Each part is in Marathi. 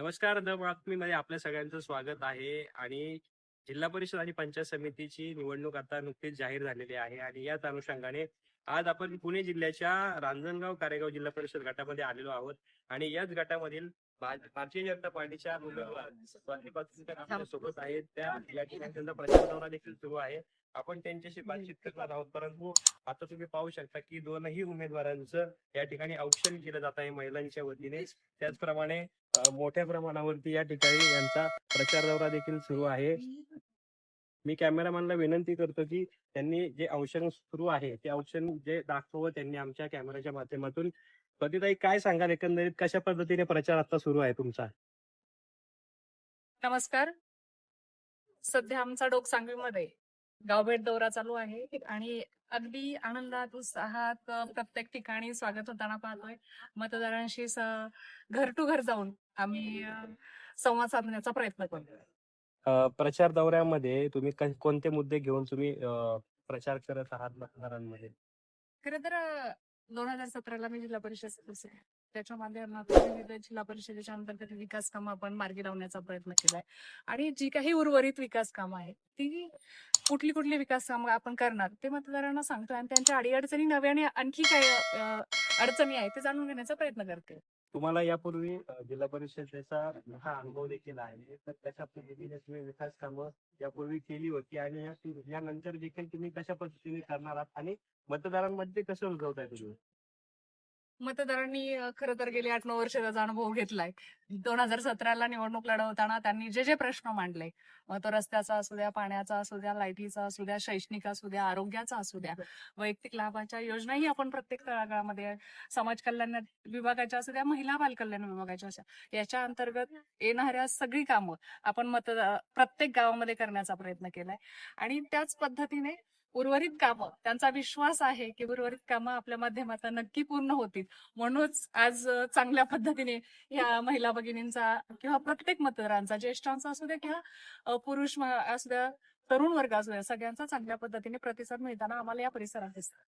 नमस्कार. द बातमीमध्ये आपल्या सगळ्यांचं स्वागत आहे. आणि जिल्हा परिषद आणि पंचायत समितीची निवडणूक आता नुकतीच जाहीर झालेली आहे आणि याच अनुषंगाने आज आपण पुणे जिल्ह्याच्या रांजणगाव कारेगाव जिल्हा परिषद गटामध्ये आलेलो आहोत. आणि याच गटामधील भारतीय जनता पार्टीच्या उमेदवार स्वाती पाटील आपल्या सोबत आहेत. त्या या ठिकाणी त्यांचा प्रचार दौरा देखील सुरू आहे. आपण त्यांच्याशी बातचीत करणार आहोत. परंतु आता तुम्ही पाहू शकता की दोनही उमेदवारांचं या ठिकाणी औक्षण केलं जात आहे महिलांच्या वतीने. त्याचप्रमाणे मोठ्या प्रमाणावरती या ठिकाणी यांचा प्रचार दौरा देखील सुरू आहे. मी कॅमेरामॅनला विनंती करतो की त्यांनी जे औक्षण सुरू आहे ते औक्षण जे दाखवावं त्यांनी आमच्या कॅमेऱ्याच्या माध्यमातून. कधीताई, काय सांगाल एकंदरीत कशा पद्धतीने प्रचार आता सुरू आहे तुमचा? नमस्कार. सध्या आमचा डोकसांगवीमध्ये गावभेट दौरा चालू आहे आणि अगदी आनंदात उत्साहात प्रत्येक ठिकाणी स्वागत होताना पाहतोय. मतदारांशी घर टू घर जाऊन आम्ही संवाद साधण्याचा प्रयत्न करतोय. प्रचार दौऱ्यामध्ये तुम्ही कोणते मुद्दे घेऊन तुम्ही प्रचार करत आहात मतदारांमध्ये? खरं तर 2017ला मी जिल्हा परिषद सदस्य आहे. त्याच्या माध्यमातून विविध जिल्हा परिषदेच्या अंतर्गत विकास कामं आपण मार्गी लावण्याचा प्रयत्न केलाय. आणि जी काही उर्वरित विकास कामं आहेत ती कुठली कुठली विकास कामं आपण करणार ते मतदारांना सांगतोय आणि त्यांच्या अडीअडचणी नव्याने आणखी काय अडचणी आहेत ते जाणून घेण्याचा प्रयत्न करते. तुम्हाला यापूर्वी जिल्हा परिषदेचा हा अनुभव देखील आहे, तर त्याच्या पद्धतीने तुम्ही विकास कामं यापूर्वी केली होती आणि यानंतर देखील तुम्ही कशा पद्धतीने करणार आहात आणि मतदारांमध्ये कसं रुजवताय तुम्ही? मतदारांनी खरं तर गेली 8-9 वर्ष त्याचा अनुभव घेतलाय. 2017ला निवडणूक लढवताना त्यांनी जे जे प्रश्न मांडले, तो रस्त्याचा असू द्या, पाण्याचा असू द्या, लाईटीचा असू द्या, शैक्षणिक असू द्या, आरोग्याचा असू द्या, वैयक्तिक लाभाच्या योजनाही आपण प्रत्येक तळागाळामध्ये समाज कल्याण विभागाच्या असू द्या, महिला बाल कल्याण विभागाच्या असू द्या, याच्या अंतर्गत येणाऱ्या सगळी कामं आपण प्रत्येक गावामध्ये करण्याचा प्रयत्न केलाय. आणि त्याच पद्धतीने उर्वरित कामं त्यांचा विश्वास आहे की उर्वरित कामं आपल्या माध्यमातून नक्की पूर्ण होतील. म्हणूनच आज चांगल्या पद्धतीने या महिला भगिनींचा किंवा प्रत्येक मतदारांचा, ज्येष्ठांचा असू द्या किंवा पुरुष असू द्या, तरुण वर्ग असू द्या, सगळ्यांचा चांगल्या पद्धतीने प्रतिसाद मिळताना आम्हाला या परिसरात दिसतं.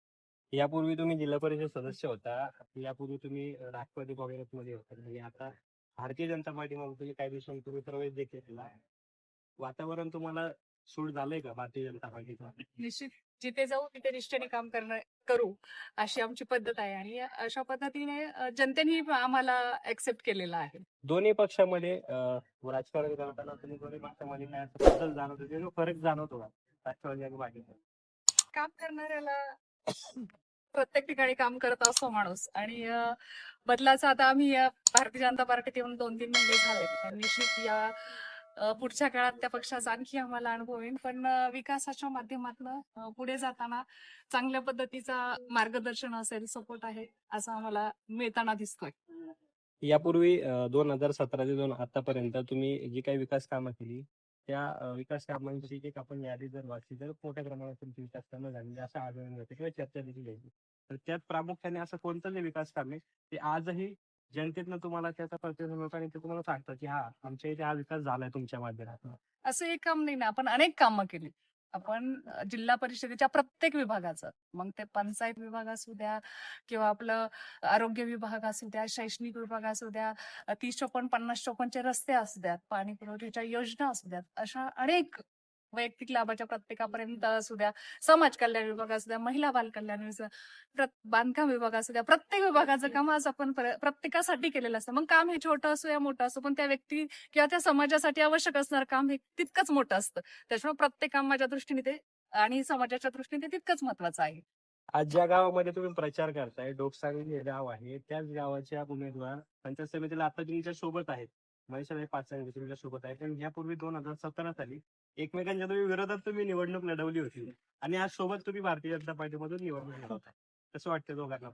यापूर्वी तुम्ही जिल्हा परिषद सदस्य होता, यापूर्वी तुम्ही राष्ट्रवादी काँग्रेसमध्ये होता आणि आता भारतीय जनता पार्टीमध्ये तुम्ही काही दिवसांपूर्वी प्रवेश देखील केला. वातावरण तुम्हाला सूट झालंय का भारतीय जनता पार्टीचं? निश्चित जिथे जाऊ तिथे निष्ठेने काम करू अशी आमची पद्धत आहे आणि अशा पद्धतीने जनतेने आम्हाला एक्सेप्ट केलेलं आहे. दोन्ही पक्षामध्ये राजकारण करताना तुम्ही दोन्ही पक्षामध्ये काय असं बदल जाणवतो किंवा फरक जाणवतो का राष्ट्रवादी आणि भाजप? काम करणाऱ्याला प्रत्येक ठिकाणी काम करत असतो माणूस आणि बदलाचा आता आम्ही भारतीय जनता पार्टीत येऊन 2-3 महिने झाले. निश्चित या पुढच्या काळात त्या पक्षाचा आणखी आम्हाला अनुभव येईल. पण विकासाच्या माध्यमातून पुढे जाताना चांगल्या पद्धतीचा मार्गदर्शन असेल, सपोर्ट आहे असं आम्हाला मिळताना दिसतोय. यापूर्वी 2017 ते आतापर्यंत तुम्ही जी काही विकास कामं केली त्या विकास कामांची एक आपण यादी जर वाचली तर मोठ्या प्रमाणात तुमची विकास कामं झालेली असं आढळून येते किंवा चर्चा देखील घ्यायची. तर त्यात प्रामुख्याने असं कोणतं जे विकास काम आहे ते आजही जनतेतनं तुम्हाला त्याचा प्रतिसाद मिळतो आणि ते तुम्हाला सांगतात की हा आमच्या इथे हा विकास झालाय तुमच्या माध्यमातून? असं एक काम नाही ना, आपण अनेक कामं केली. आपण जिल्हा परिषदेच्या प्रत्येक विभागाचं, मग ते पंचायत विभाग असू द्या किंवा आपलं आरोग्य विभाग असू द्या, शैक्षणिक विभाग असू द्या, 30-54, 50-54चे रस्ते असू द्यात, पाणी पुरवठ्याच्या योजना असू द्यात, अशा अनेक वैयक्तिक लाभाच्या प्रत्येकापर्यंत असू द्या, समाज कल्याण विभाग असू द्या, महिला बाल कल्याण असू द्या, बांधकाम विभाग असू द्या, प्रत्येक विभागाचं काम आज आपण प्रत्येकासाठी केलेलं असतं. मग काम हे छोटं असो या मोठं असो, पण त्या व्यक्ती किंवा त्या समाजासाठी आवश्यक असणारं काम हे तितकंच मोठं असतं. त्याच्यामुळे प्रत्येक काम माझ्या दृष्टीने ते आणि समाजाच्या दृष्टीने ते तितकंच महत्वाचं आहे. आज ज्या गावामध्ये तुम्ही प्रचार करताय, डोकसांगवी हे गाव आहे, त्याच गावाच्या उमेदवार पंचायत समितीला आता तुमच्या सोबत आहेत. महेशभाई पाचंगे तुमच्या सोबत आहेत. पण यापूर्वी 2017 साली एकमेकांच्या तुम्ही विरोधात तुम्ही निवडणूक लढवली होती आणि आज सोबत तुम्ही भारतीय जनता पार्टीमधून निवडणूक लढवताय. कसं वाटतं दोघांना?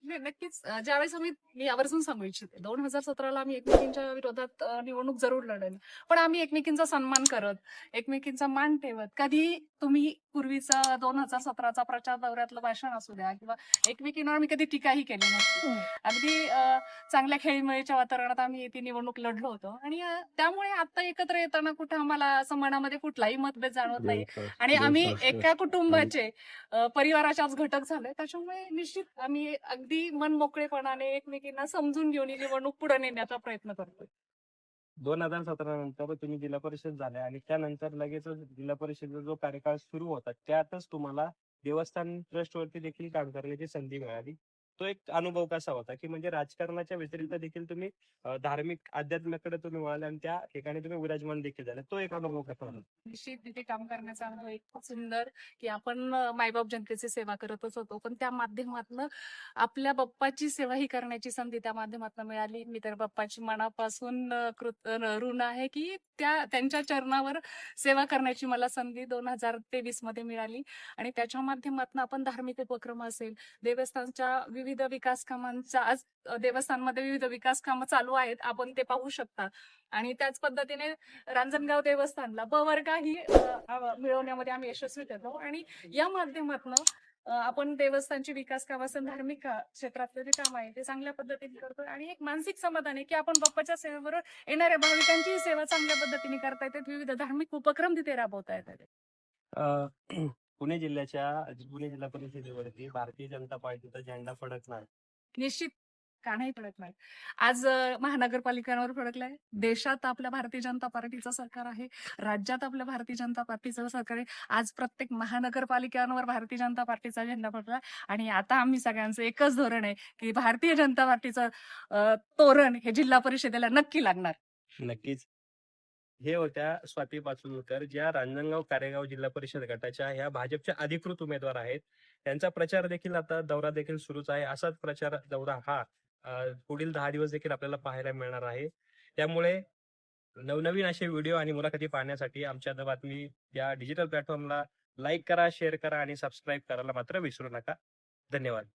नाही, नक्कीच. ज्यावेळेस मी आवर्जून सांगू इच्छिते, 2017ला आम्ही एकमेकींच्या विरोधात निवडणूक जरूर लढवली. पण आम्ही एकमेकींचा सन्मान करत, एकमेकींचा मान ठेवत, कधी तुम्ही पूर्वीचा 2017चा प्रचार दौऱ्यातलं भाषण असू द्या किंवा एकमेकींवर आम्ही कधी टीकाही केली नसते. अगदी चांगल्या खेळीमेळीच्या वातावरणात आम्ही ती निवडणूक लढलो होतो आणि त्यामुळे आता एकत्र येताना कुठे आम्हाला असं मनामध्ये कुठलाही मतभेद जाणवत नाही आणि आम्ही एका कुटुंबाचे परिवाराच्याच घटक झालोय. त्याच्यामुळे निश्चित आम्ही अगदी मन मोकळेपणाने एकमेकींना समजून घेऊन ही निवडणूक पुढे नेण्याचा प्रयत्न करतोय. 2017 नंतर तुम्ही जिल्हा परिषद झाल्या आणि त्यानंतर लगेच जिल्हा परिषदेचा जो कार्यकाळ सुरू होता त्यातच तुम्हाला देवस्थान ट्रस्ट वरती देखील काम करण्याची संधी मिळाली. तो एक अनुभव कसा होता की म्हणजे राजकारणाच्या व्यतिरिक्त देखील तुम्ही धार्मिक अध्यात्माकडे तुम्ही वळाले आणि त्या ठिकाणी तुम्ही विराजमान देखील झाले. तो एक अनुभव कसा होता? निश्चित तिथे काम करण्याचा अनुभव इतका सुंदर की आपण मायबाप जनतेची सेवा करतच होतो, पण त्या माध्यमातनं आपल्या बाप्पाची सेवा ही करण्याची संधी त्या माध्यमातून मिळाली. मी तर बाप्पाची मनापासून ऋण आहे की त्यांच्या चरणावर सेवा करण्याची मला संधी 2023 मध्ये मिळाली आणि त्याच्या माध्यमातून आपण धार्मिक उपक्रम असेल, देवस्थानच्या विविध विकास कामांचा आज देवस्थानमध्ये विविध विकास कामं चालू आहेत, आपण ते पाहू शकता. आणि त्याच पद्धतीने रांजणगाव देवस्थानला ब वर्ग ही मिळवण्यामध्ये आम्ही यशस्वी ठरलो आणि या माध्यमातून आपण देवस्थानची विकास काम असेल, धार्मिक क्षेत्रातले जे काम आहे ते चांगल्या पद्धतीने करतोय आणि एक मानसिक समाधान आहे की आपण बाप्पाच्या सेवेबरोबर येणाऱ्या भाविकांची सेवा चांगल्या पद्धतीने करता येते. विविध धार्मिक उपक्रम तिथे राबवता येतात. अ, पुणे जिल्हा परिषदेवरती भारतीय जनता पार्टीचा झेंडा फडकणार. निश्चित का नाही फडकलाय नाही. आज महानगरपालिकांवर फडकलाय. देशात आपल्या भारतीय जनता पार्टीचं सरकार आहे. राज्यात आपल्या भारतीय जनता पार्टीचं सरकार आहे. आज प्रत्येक महानगरपालिकांवर भारतीय जनता पार्टीचा झेंडा फडकला आणि आता आम्ही सगळ्यांचं एकच धोरण आहे की भारतीय जनता पार्टीचं तोरण हे जिल्हा परिषदेला नक्की लागणार. नक्कीच. हे होत्या स्वाती पाचुलकर, ज्या रांजणगाव कारेगाव जिल्हा परिषद गटाच्या ह्या भाजपच्या अधिकृत उमेदवार आहेत. त्यांचा प्रचार देखील आता दौरा देखील सुरूच आहे. असाच प्रचार दौरा हा पुढील 10 दिवस देखील आपल्याला पाहायला मिळणार आहे. त्यामुळे नवनवीन असे व्हिडिओ आणि मुलाखती पाहण्यासाठी आमच्या द बातमी या डिजिटल प्लॅटफॉर्मला लाईक करा, शेअर करा आणि सबस्क्राईब करायला मात्र विसरू नका. धन्यवाद.